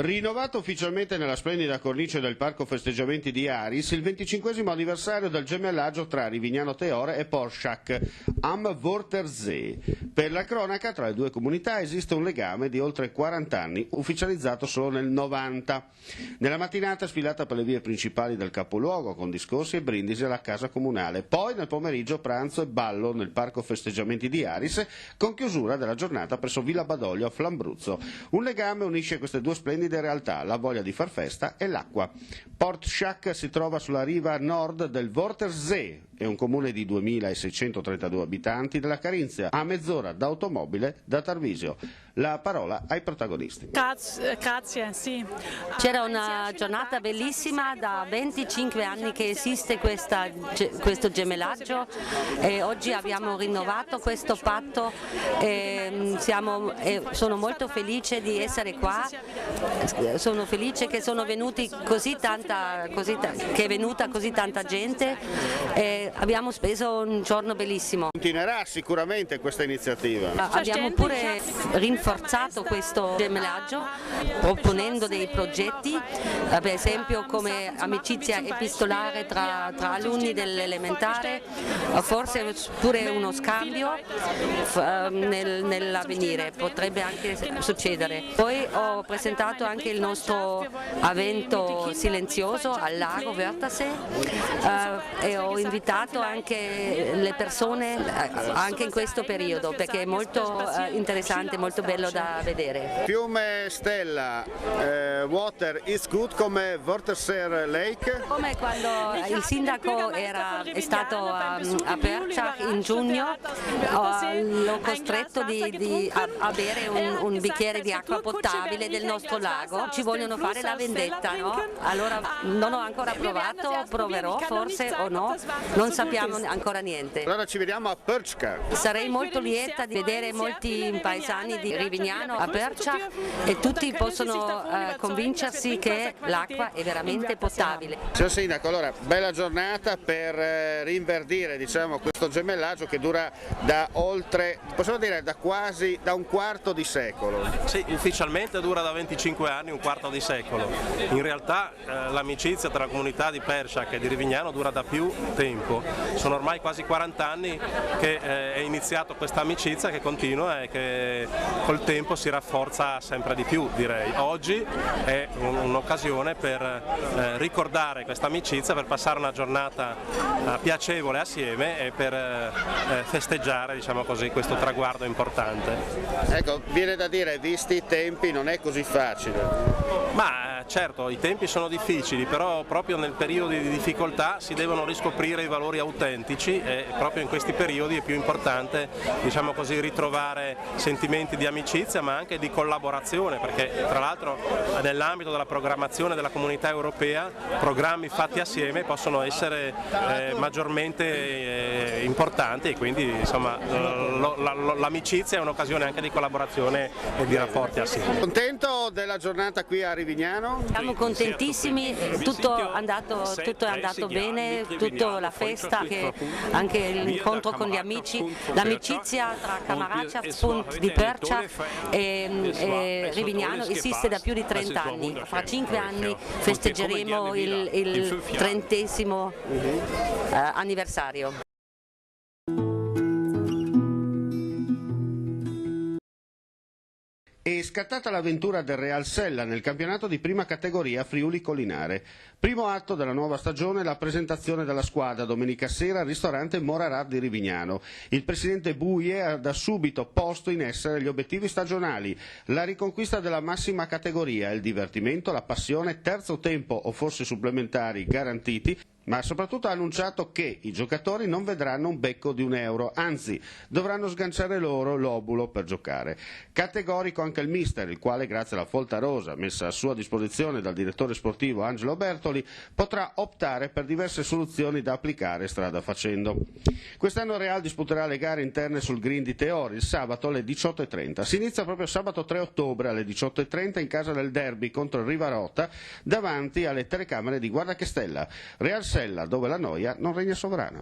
Rinnovato ufficialmente nella splendida cornice del Parco Festeggiamenti di Aris il 25° anniversario del gemellaggio tra Rivignano Teore e Porschak am Wörthersee. Per la cronaca, tra le due comunità esiste un legame di oltre 40 anni, ufficializzato solo nel 90. Nella mattinata sfilata per le vie principali del capoluogo con discorsi e brindisi alla casa comunale. Poi nel pomeriggio pranzo e ballo nel Parco Festeggiamenti di Aris con chiusura della giornata presso Villa Badoglio a Flambruzzo. Un legame unisce queste due splendide realtà, la voglia di far festa e l'acqua. Porschak si trova sulla riva nord del Wörthersee, è un comune di 2.632 abitanti della Carinzia, a mezz'ora d'automobile da Tarvisio. La parola ai protagonisti. Grazie, sì. C'era una giornata bellissima, da 25 anni che esiste questo gemellaggio e oggi abbiamo rinnovato questo patto e sono molto felice di essere qua, sono felice che sono venuti che è venuta così tanta gente e abbiamo speso un giorno bellissimo. Continuerà sicuramente questa iniziativa. Abbiamo pure rinforzato questo gemellaggio proponendo dei progetti, per esempio come amicizia epistolare tra alunni dell'elementare, forse pure uno scambio nell'avvenire, potrebbe anche succedere. Poi ho presentato anche il nostro evento silenzioso al lago Wörthersee e ho invitato anche le persone anche in questo periodo perché è molto interessante, molto bello da vedere. Fiume Stella, water is good come Wörthersee Lake? Come quando il sindaco è stato a Perciach in giugno, l'ho costretto a bere un bicchiere di acqua potabile del nostro lago. Ci vogliono fare la vendetta, no? Allora non ho ancora provato, proverò forse o no, non sappiamo ancora niente. Allora ci vediamo a Perciach. Sarei molto lieta di vedere molti paesani di Rivignano a Perciach e tutti possono convincersi che l'acqua è veramente potabile. Signor Sindaco, allora bella giornata per rinverdire questo gemellaggio che dura da oltre, possiamo dire da un quarto di secolo. Sì, ufficialmente dura da 25 anni, un quarto di secolo. In realtà l'amicizia tra la comunità di Perciach e di Rivignano dura da più tempo. Sono ormai quasi 40 anni che è iniziato questa amicizia che continua e che col tempo si rafforza sempre di più, direi. Oggi è un'occasione per ricordare questa amicizia, per passare una giornata piacevole assieme e per festeggiare, diciamo così, questo traguardo importante. Ecco, viene da dire, visti i tempi non è così facile. Ma certo, i tempi sono difficili, però proprio nel periodo di difficoltà si devono riscoprire i valori autentici e proprio in questi periodi è più importante, diciamo così, ritrovare sentimenti di amicizia ma anche di collaborazione, perché tra l'altro nell'ambito della programmazione della Comunità Europea programmi fatti assieme possono essere maggiormente importanti e quindi insomma l'amicizia è un'occasione anche di collaborazione e di rapporti assieme. Contento della giornata qui a Rivignano? Siamo contentissimi, tutto è andato bene, tutta la festa, anche l'incontro con gli amici, l'amicizia tra Kameradschaftspunkt di Perciach e Rivignano esiste da più di 30 anni. Fra 5 anni festeggeremo il 30° anniversario. È scattata l'avventura del Real Sella nel campionato di prima categoria Friuli Collinare. Primo atto della nuova stagione, la presentazione della squadra domenica sera al ristorante Morarat di Rivignano. Il presidente Buie ha da subito posto in essere gli obiettivi stagionali, la riconquista della massima categoria, il divertimento, la passione, terzo tempo o forse supplementari garantiti, ma soprattutto ha annunciato che i giocatori non vedranno un becco di €1, anzi dovranno sganciare loro l'obulo per giocare. Categorico anche il mister, il quale grazie alla folta rosa messa a sua disposizione dal direttore sportivo Angelo Bertoli potrà optare per diverse soluzioni da applicare strada facendo. Quest'anno Real disputerà le gare interne sul Green di Teori il sabato alle 18:30. Si inizia proprio sabato 3 ottobre alle 18:30 in casa del Derby contro il Rivarota davanti alle telecamere di Guarda che Stella. Real Sella, dove la noia non regna sovrana.